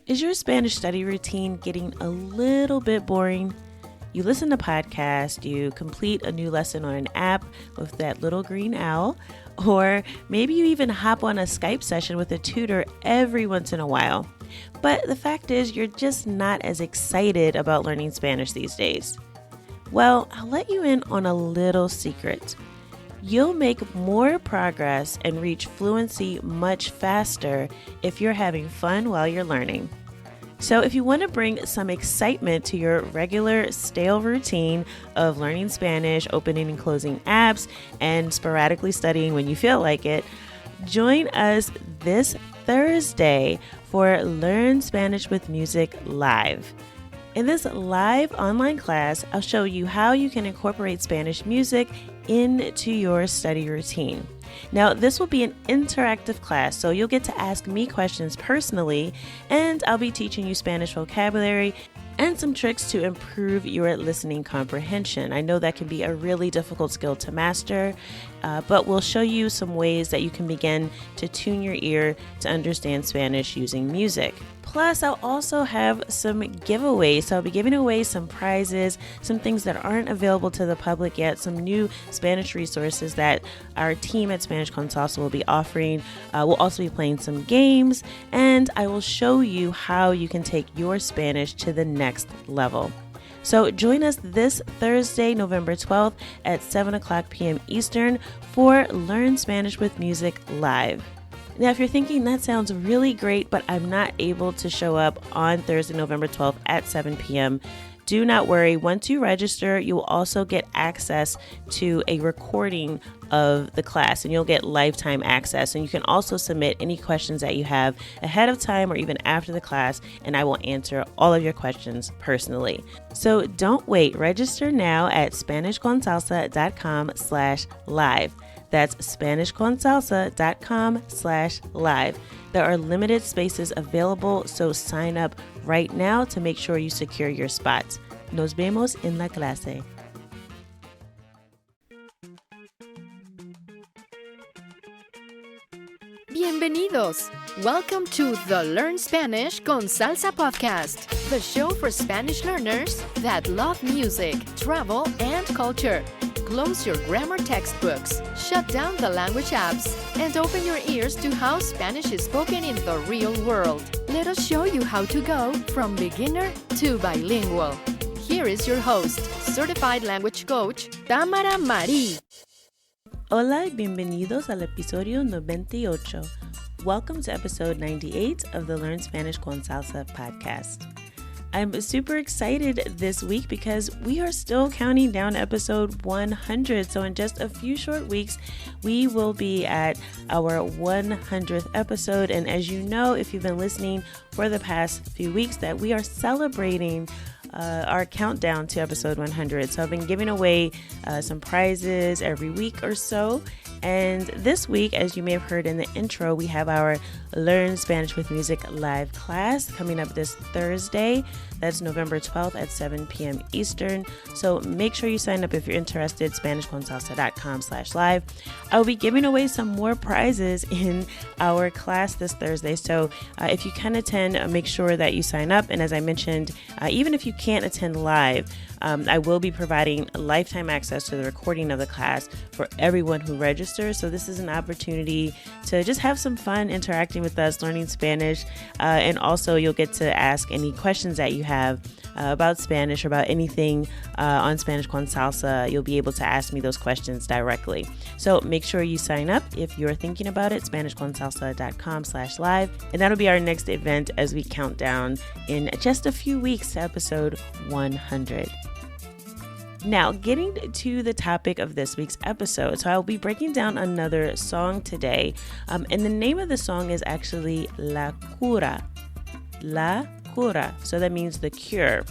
Is your Spanish study routine getting a little bit boring? You listen to podcasts, you complete a new lesson on an app with that little green owl, or maybe you even hop on a Skype session with a tutor every once in a while. But the fact is, you're just not as excited about learning Spanish these days. Well, I'll let you in on a little secret. You'll make more progress and reach fluency much faster if you're having fun while you're learning. So if you want to bring some excitement to your regular stale routine of learning Spanish, opening and closing apps, and sporadically studying when you feel like it, join us this Thursday for Learn Spanish with Music Live. In this live online class, I'll show you how you can incorporate Spanish music into your study routine. Now, this will be an interactive class, so you'll get to ask me questions personally, and I'll be teaching you Spanish vocabulary and some tricks to improve your listening comprehension. I know that can be a really difficult skill to master, but we'll show you some ways that you can begin to tune your ear to understand Spanish using music. Plus, I'll also have some giveaways. So I'll be giving away some prizes, some things that aren't available to the public yet, some new Spanish resources that our team at Spanish con Salsa will be offering. We'll also be playing some games, and I will show you how you can take your Spanish to the next level. So join us this Thursday, November 12th at 7:00 p.m. Eastern for Learn Spanish with Music Live. Now, if you're thinking that sounds really great, but I'm not able to show up on Thursday, November 12th at 7 p.m., do not worry. Once you register, you will also get access to a recording of the class, and you'll get lifetime access. And you can also submit any questions that you have ahead of time or even after the class, and I will answer all of your questions personally. So don't wait. Register now at SpanishConSalsa.com/live. That's SpanishConSalsa.com/live. There are limited spaces available, so sign up right now to make sure you secure your spots. Nos vemos en la clase. Bienvenidos! Welcome to the Learn Spanish con Salsa podcast, the show for Spanish learners that love music, travel, and culture. Close your grammar textbooks, shut down the language apps, and open your ears to how Spanish is spoken in the real world. Let us show you how to go from beginner to bilingual. Here is your host, certified language coach, Tamara Marie. Hola y bienvenidos al episodio 98. Welcome to episode 98 of the Learn Spanish con Salsa podcast. I'm super excited this week because we are still counting down episode 100. So in just a few short weeks, we will be at our 100th episode. And as you know, if you've been listening for the past few weeks, that we are celebrating our countdown to episode 100. So I've been giving away some prizes every week or so. And this week, as you may have heard in the intro, we have our Learn Spanish with Music live class coming up this Thursday. That's November 12th at 7 p.m. Eastern. So make sure you sign up if you're interested, SpanishConSalsa.com/live. I will be giving away some more prizes in our class this Thursday. So if you can attend, make sure that you sign up. And as I mentioned, even if you can't attend live, I will be providing lifetime access to the recording of the class for everyone who registers. So this is an opportunity to just have some fun interacting with us, learning Spanish. And also you'll get to ask any questions that you have about Spanish or about anything on Spanish con Salsa. You'll be able to ask me those questions directly. So make sure you sign up if you're thinking about it, SpanishConSalsa.com/live. And that'll be our next event as we count down in just a few weeks to episode 100. Now, getting to the topic of this week's episode. So I'll be breaking down another song today. And the name of the song is actually La Cura. La Cura. So that means the cure.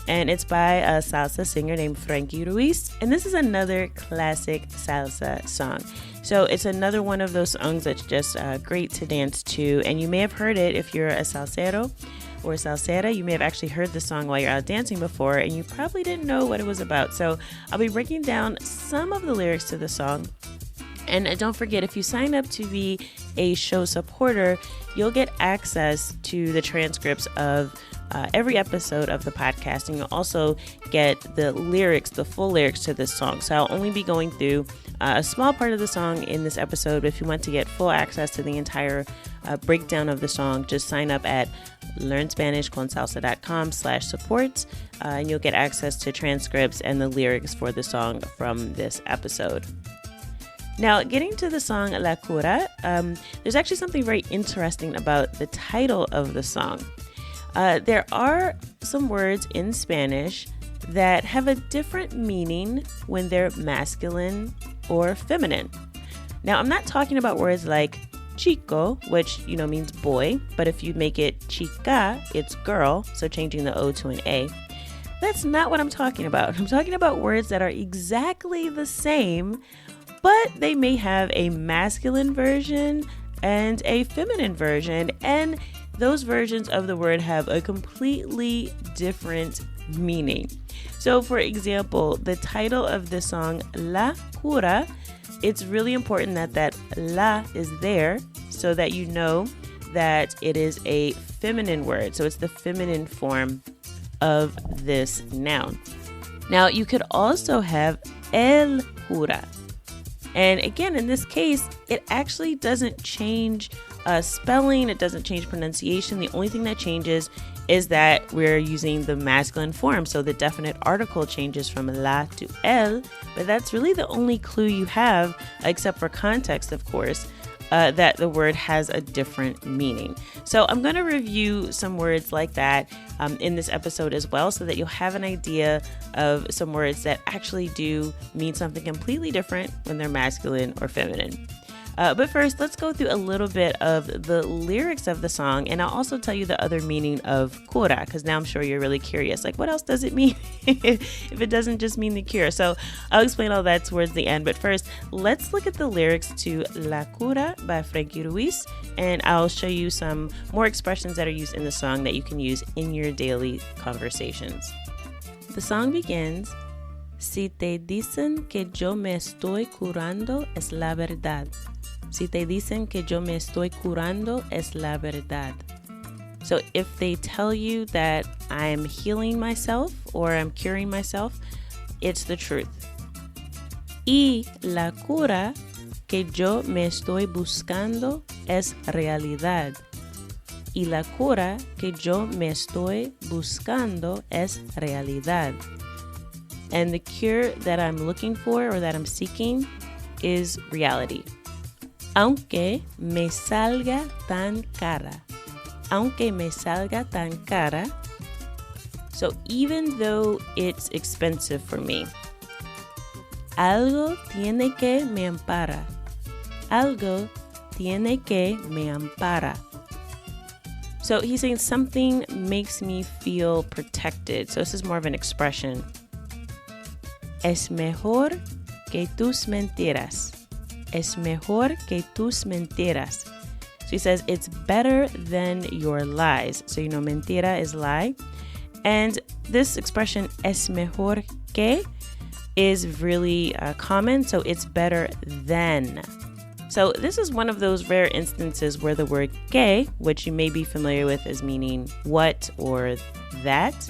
And it's by a salsa singer named Frankie Ruiz. And this is another classic salsa song. So it's another one of those songs that's just great to dance to. And you may have heard it if you're a salsero or salsera. You may have actually heard the song while you're out dancing before, and you probably didn't know what it was about. So I'll be breaking down some of the lyrics to the song. And don't forget, if you sign up to be a show supporter, you'll get access to the transcripts of every episode of the podcast, and you'll also get the lyrics, the full lyrics to this song. So I'll only be going through a small part of the song in this episode, but if you want to get full access to the entire breakdown of the song, just sign up at learnspanishconsalsa.com/support, and you'll get access to transcripts and the lyrics for the song from this episode. Now, getting to the song La Cura, there's actually something very interesting about the title of the song. There are some words in Spanish that have a different meaning when they're masculine or feminine. Now, I'm not talking about words like chico, which, means boy, but if you make it chica, it's girl, so changing the O to an A. That's not what I'm talking about. I'm talking about words that are exactly the same, but they may have a masculine version and a feminine version, and those versions of the word have a completely different meaning. So, for example, the title of the song, La Cura, it's really important that la is there so that you know that it is a feminine word. So it's the feminine form of this noun. Now, you could also have el cura. And again, in this case, it actually doesn't change spelling. It doesn't change pronunciation. The only thing that changes is that we're using the masculine form. So the definite article changes from la to el, but that's really the only clue you have, except for context, of course, that the word has a different meaning. So I'm going to review some words like that in this episode as well, so that you'll have an idea of some words that actually do mean something completely different when they're masculine or feminine. But first, let's go through a little bit of the lyrics of the song, and I'll also tell you the other meaning of cura, because now I'm sure you're really curious. Like, what else does it mean if it doesn't just mean the cure? So I'll explain all that towards the end. But first, let's look at the lyrics to La Cura by Frankie Ruiz, and I'll show you some more expressions that are used in the song that you can use in your daily conversations. The song begins, Si te dicen que yo me estoy curando, es la verdad. Si te dicen que yo me estoy curando, es la verdad. So if they tell you that I'm healing myself or I'm curing myself, it's the truth. Y la cura que yo me estoy buscando es realidad. Y la cura que yo me estoy buscando es realidad. And the cure that I'm looking for or that I'm seeking is reality. Aunque me salga tan cara. Aunque me salga tan cara. So even though it's expensive for me. Algo tiene que me ampara. Algo tiene que me ampara. So he's saying something makes me feel protected. So this is more of an expression. Es mejor que tus mentiras. Es mejor que tus mentiras. So he says it's better than your lies. So mentira is lie. And this expression, es mejor que, is really common. So it's better than. So this is one of those rare instances where the word que, which you may be familiar with as meaning what or that.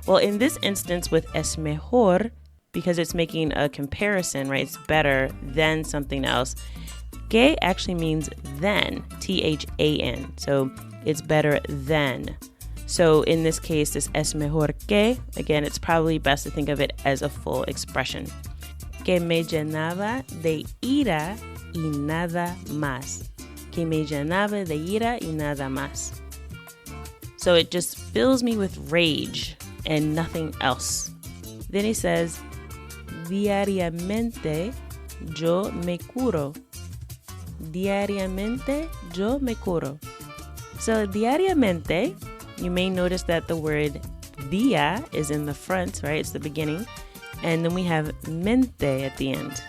Well, in this instance with es mejor, because it's making a comparison, right? It's better than something else. Que actually means than, T-H-A-N. So it's better than. So in this case, this es mejor que, again, it's probably best to think of it as a full expression. Que me llenaba de ira y nada más. Que me llenaba de ira y nada más. So it just fills me with rage and nothing else. Then he says, diariamente yo me curo. Diariamente yo me curo. So diariamente, you may notice that the word dia is in the front, right? It's the beginning. And then we have mente at the end.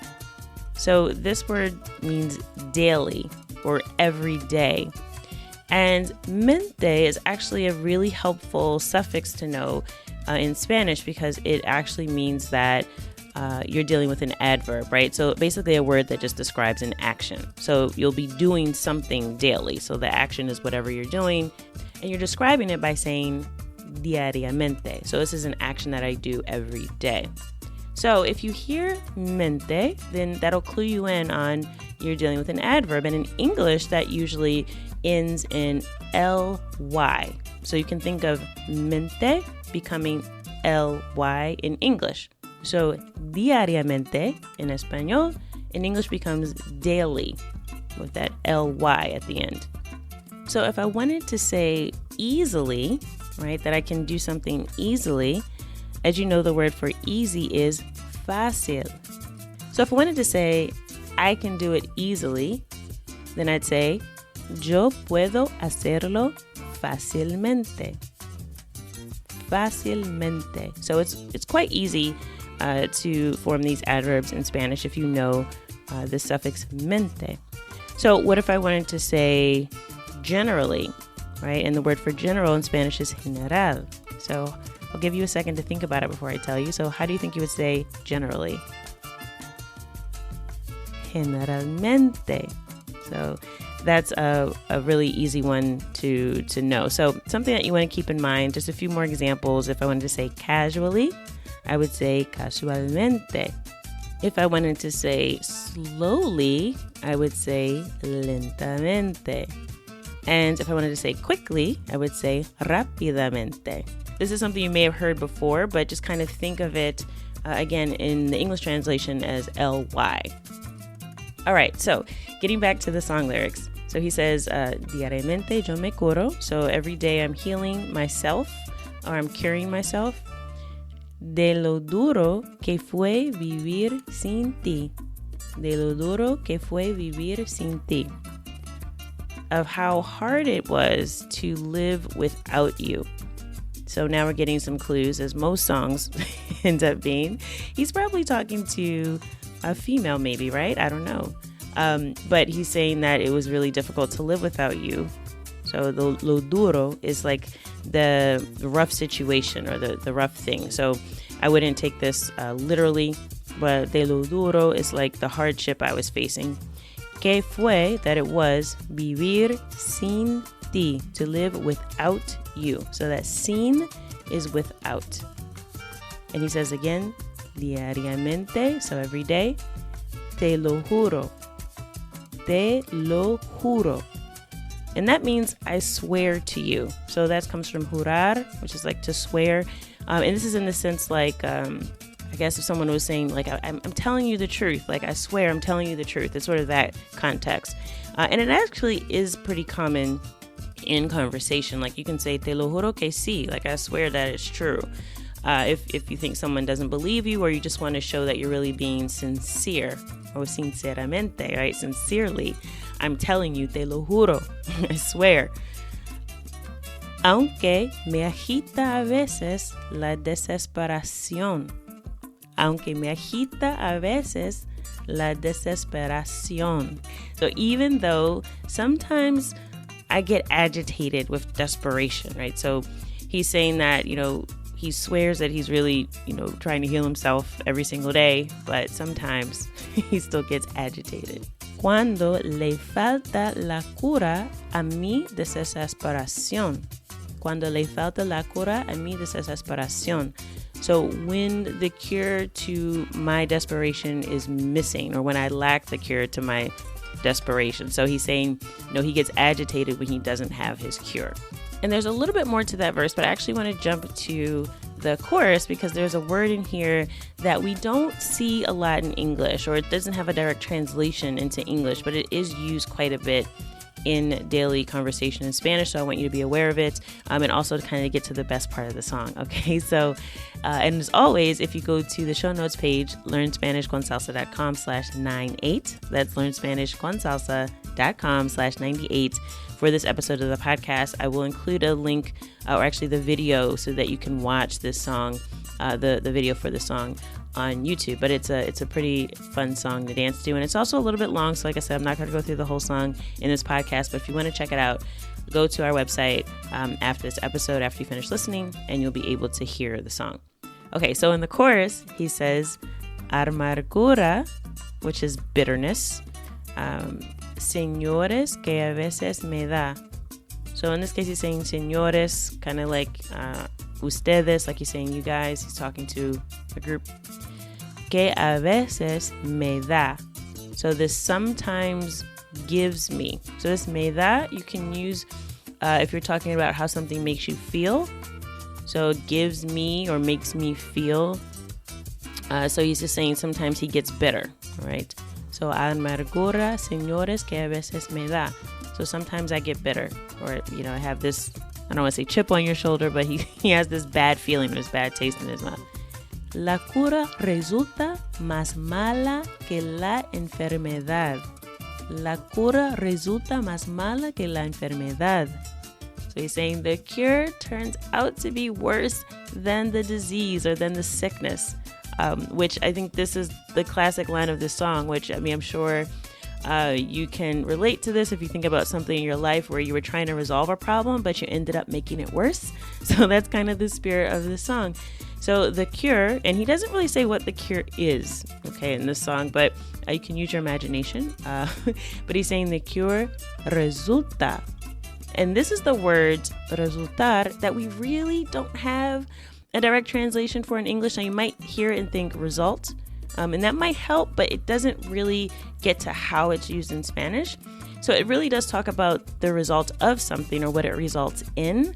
So this word means daily or every day. And mente is actually a really helpful suffix to know in Spanish, because it actually means that you're dealing with an adverb, right? So basically a word that just describes an action. So you'll be doing something daily. So the action is whatever you're doing, and you're describing it by saying diariamente. So this is an action that I do every day. So if you hear mente, then that'll clue you in on you're dealing with an adverb. And in English, that usually ends in ly. So you can think of mente becoming ly in English. So diariamente in Espanol, in English becomes daily with that ly at the end. So if I wanted to say easily, right, that I can do something easily, as you know, the word for easy is fácil. So if I wanted to say I can do it easily, then I'd say yo puedo hacerlo fácilmente. Fácilmente. So it's quite easy to form these adverbs in Spanish if you know the suffix mente. So what if I wanted to say generally, right? And the word for general in Spanish is general. So I'll give you a second to think about it before I tell you. So how do you think you would say generally? Generalmente. So that's a really easy one to know. So something that you want to keep in mind, just a few more examples. If I wanted to say casually, I would say casualmente. If I wanted to say slowly, I would say lentamente. And if I wanted to say quickly, I would say rápidamente. This is something you may have heard before, but just kind of think of it, again, in the English translation as ly. All right, so getting back to the song lyrics. So he says, diariamente yo me curo. So every day I'm healing myself, or I'm curing myself. De lo duro que fue vivir sin ti. De lo duro que fue vivir sin ti. Of how hard it was to live without you. So now we're getting some clues, as most songs end up being. He's probably talking to a female maybe, right? I don't know. But he's saying that it was really difficult to live without you. So the lo duro is like the rough situation or the rough thing. So I wouldn't take this literally, but de lo duro is like the hardship I was facing. Que fue, that it was, vivir sin ti, to live without you. So that sin is without. And he says again, diariamente, so every day, te lo juro. Te lo juro. And that means I swear to you. So that comes from jurar, which is like to swear. And this is in the sense like, I guess if someone was saying like, I'm telling you the truth, like I swear I'm telling you the truth. It's sort of that context. And it actually is pretty common in conversation. Like you can say, te lo juro que sí, like I swear that it's true. If you think someone doesn't believe you, or you just want to show that you're really being sincere, or sinceramente, right? Sincerely, I'm telling you, te lo juro, I swear. Aunque me agita a veces la desesperación. Aunque me agita a veces la desesperación. So even though sometimes I get agitated with desperation, right? So he's saying that, he swears that he's really, trying to heal himself every single day, but sometimes he still gets agitated. Cuando le falta la cura a mi desesperación. Cuando le falta la cura a mi desesperación. So when the cure to my desperation is missing, or when I lack the cure to my desperation. So he's saying, he gets agitated when he doesn't have his cure. And there's a little bit more to that verse, but I actually want to jump to the chorus because there's a word in here that we don't see a lot in English, or it doesn't have a direct translation into English, but it is used quite a bit in daily conversation in Spanish. So I want you to be aware of it, and also to kind of get to the best part of the song. Okay, so and as always, if you go to the show notes page, learnspanishconsalsa.com/98, that's learnspanishconsalsa.com/98. For this episode of the podcast, I will include a link, or actually the video, so that you can watch this song, the video for the song on YouTube. But it's a pretty fun song to dance to, and it's also a little bit long. So like I said, I'm not going to go through the whole song in this podcast, but if you want to check it out, go to our website after this episode, after you finish listening, and you'll be able to hear the song. Okay, so in the chorus, he says, amargura, which is bitterness. Señores que a veces me da. So in this case, he's saying señores, kind of like ustedes, like he's saying you guys. He's talking to a group. Que a veces me da. So this sometimes gives me. So this me da, you can use if you're talking about how something makes you feel. So it gives me or makes me feel. So he's just saying sometimes he gets bitter, right? So amargura, señores, que a veces me da. So sometimes I get bitter, or, I have this, I don't want to say chip on your shoulder, but he has this bad feeling, this bad taste in his mouth. La cura resulta más mala que la enfermedad. La cura resulta más mala que la enfermedad. So he's saying the cure turns out to be worse than the disease or than the sickness, which I think this is the classic line of this song, which, I'm sure you can relate to this if you think about something in your life where you were trying to resolve a problem, but you ended up making it worse. So that's kind of the spirit of this song. So the cure, and he doesn't really say what the cure is, okay, in this song, but you can use your imagination. But he's saying the cure resulta. And this is the word resultar that we really don't have a direct translation for in English. Now you might hear it and think result, and that might help, but it doesn't really get to how it's used in Spanish. So it really does talk about the result of something or what it results in.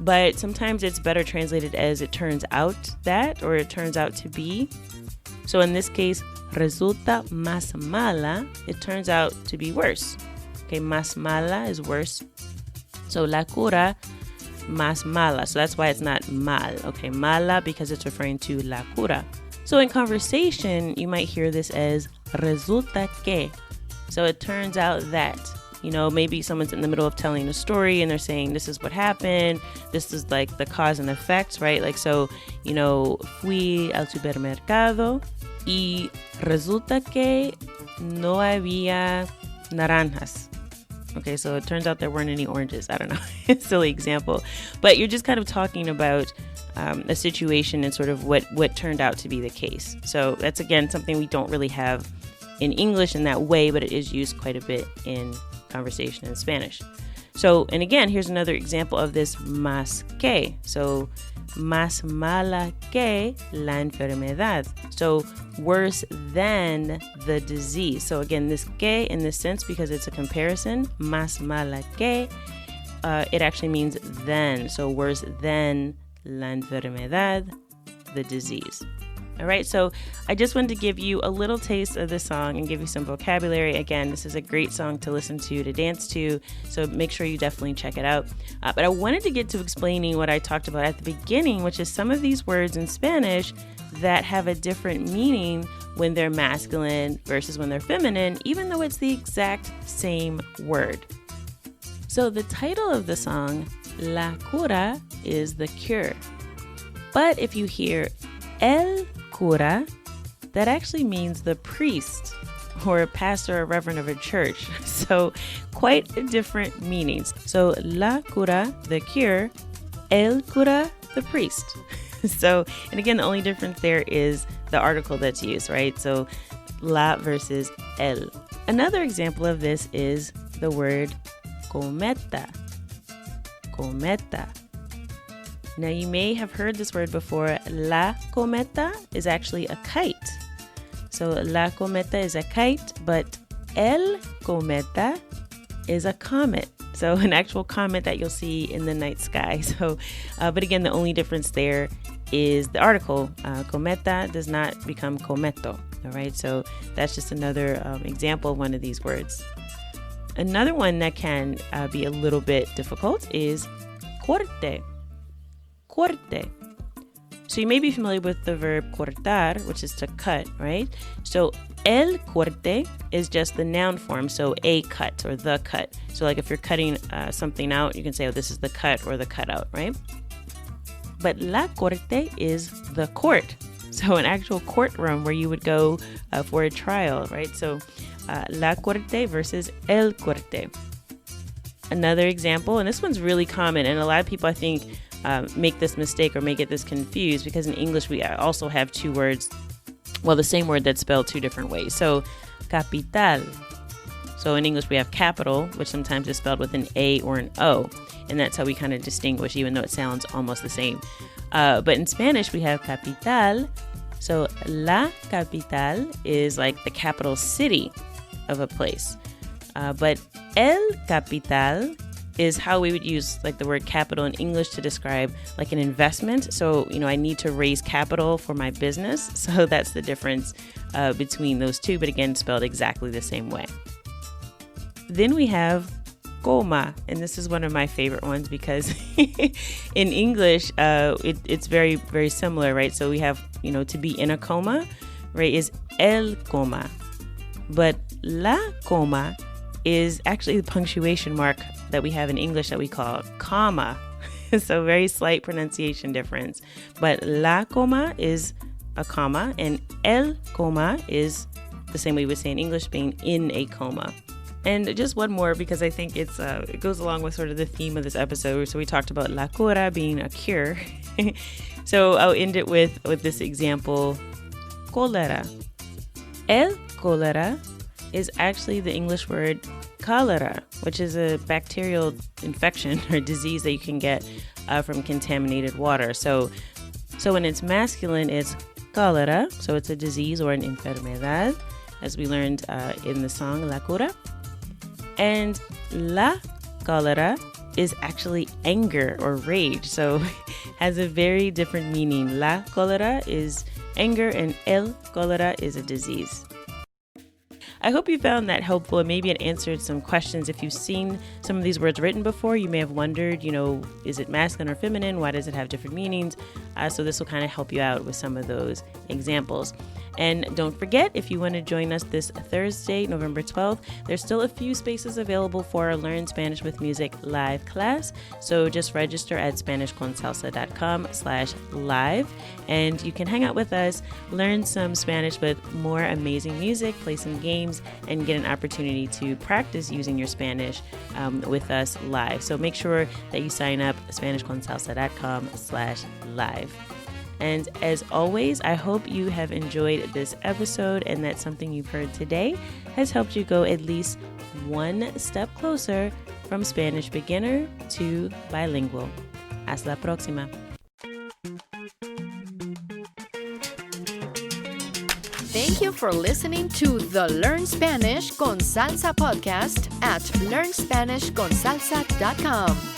But sometimes it's better translated as it turns out that, or it turns out to be. So in this case, resulta más mala, it turns out to be worse. Okay, más mala is worse. So la cura, más mala. So that's why it's not mal. Okay, mala because it's referring to la cura. So in conversation, you might hear this as resulta que. So it turns out that. Maybe someone's in the middle of telling a story and they're saying, this is what happened. This is like the cause and effect, right? Like, so, fui al supermercado y resulta que no había naranjas. Okay, so it turns out there weren't any oranges. I don't know. Silly example. But you're just kind of talking about a situation and sort of what turned out to be the case. So that's, again, something we don't really have in English in that way, but it is used quite a bit in conversation in Spanish. So, and again, here's another example of this más que. So, más mala que la enfermedad. So, worse than the disease. So again, this que in this sense, because it's a comparison, más mala que, it actually means than. So, worse than la enfermedad, the disease. All right, so I just wanted to give you a little taste of this song and give you some vocabulary. Again, this is a great song to listen to dance to, so make sure you definitely check it out. But I wanted to get to explaining what I talked about at the beginning, which is some of these words in Spanish that have a different meaning when they're masculine versus when they're feminine, even though it's the exact same word. So the title of the song, La Cura, is the cure. But if you hear El Cura, that actually means the priest or a pastor or reverend of a church. So quite different meanings. So La Cura, the cure, El Cura, the priest. So, and again, the only difference there is the article that's used, right? So la versus el. Another example of this is the word cometa. Cometa. Now, you may have heard this word before. La cometa is actually a kite. So la cometa is a kite, but el cometa is a comet. So an actual comet that you'll see in the night sky. So, but again, the only difference there is the article. Cometa does not become cometo. All right. So that's just another example of one of these words. Another one that can be a little bit difficult is corte. Corte. So you may be familiar with the verb cortar, which is to cut, right? So el corte is just the noun form, so a cut or the cut. So like if you're cutting something out, you can say, oh, this is the cut or the cutout, right? But la corte is the court. So an actual courtroom where you would go for a trial, right? So la corte versus el corte. Another example, and this one's really common, and a lot of people, I think, make this mistake or may get this confused because in English we also have two words Well, the same word that's spelled two different ways. So capital. So in English, we have capital, which sometimes is spelled with an A or an O. And that's how we kind of distinguish, even though it sounds almost the same. But in Spanish, we have capital. So la capital is like the capital city of a place. But el capital is how we would use like the word capital in English to describe like an investment. So, I need to raise capital for my business. So that's the difference between those two, but again, spelled exactly the same way. Then we have goma, and this is one of my favorite ones because in English, it's very, very similar, right? So we have, to be in a coma, right, is el coma. But la coma is actually the punctuation mark that we have in English that we call comma. So very slight pronunciation difference. But la coma is a comma, and el coma is the same way we would say in English, being in a coma. And just one more, because I think it goes along with sort of the theme of this episode. So we talked about la cura being a cure. So I'll end it with this example, cholera. El cholera is actually the English word cholera, which is a bacterial infection or disease that you can get from contaminated water. So when it's masculine, it's cholera. So it's a disease or an enfermedad, as we learned in the song La Cura. And la cholera is actually anger or rage. So has a very different meaning. La cholera is anger and el cholera is a disease. I hope you found that helpful, and maybe it answered some questions. If you've seen some of these words written before, you may have wondered, is it masculine or feminine? Why does it have different meanings? So this will kind of help you out with some of those examples. And don't forget, if you want to join us this Thursday, November 12th, there's still a few spaces available for our Learn Spanish with Music live class. So just register at SpanishConSalsa.com/live, and you can hang out with us, learn some Spanish with more amazing music, play some games, and get an opportunity to practice using your Spanish with us live. So make sure that you sign up, SpanishConSalsa.com/live. And as always, I hope you have enjoyed this episode and that something you've heard today has helped you go at least one step closer from Spanish beginner to bilingual. Hasta la próxima. Thank you for listening to the Learn Spanish con Salsa podcast at learnspanishconsalsa.com.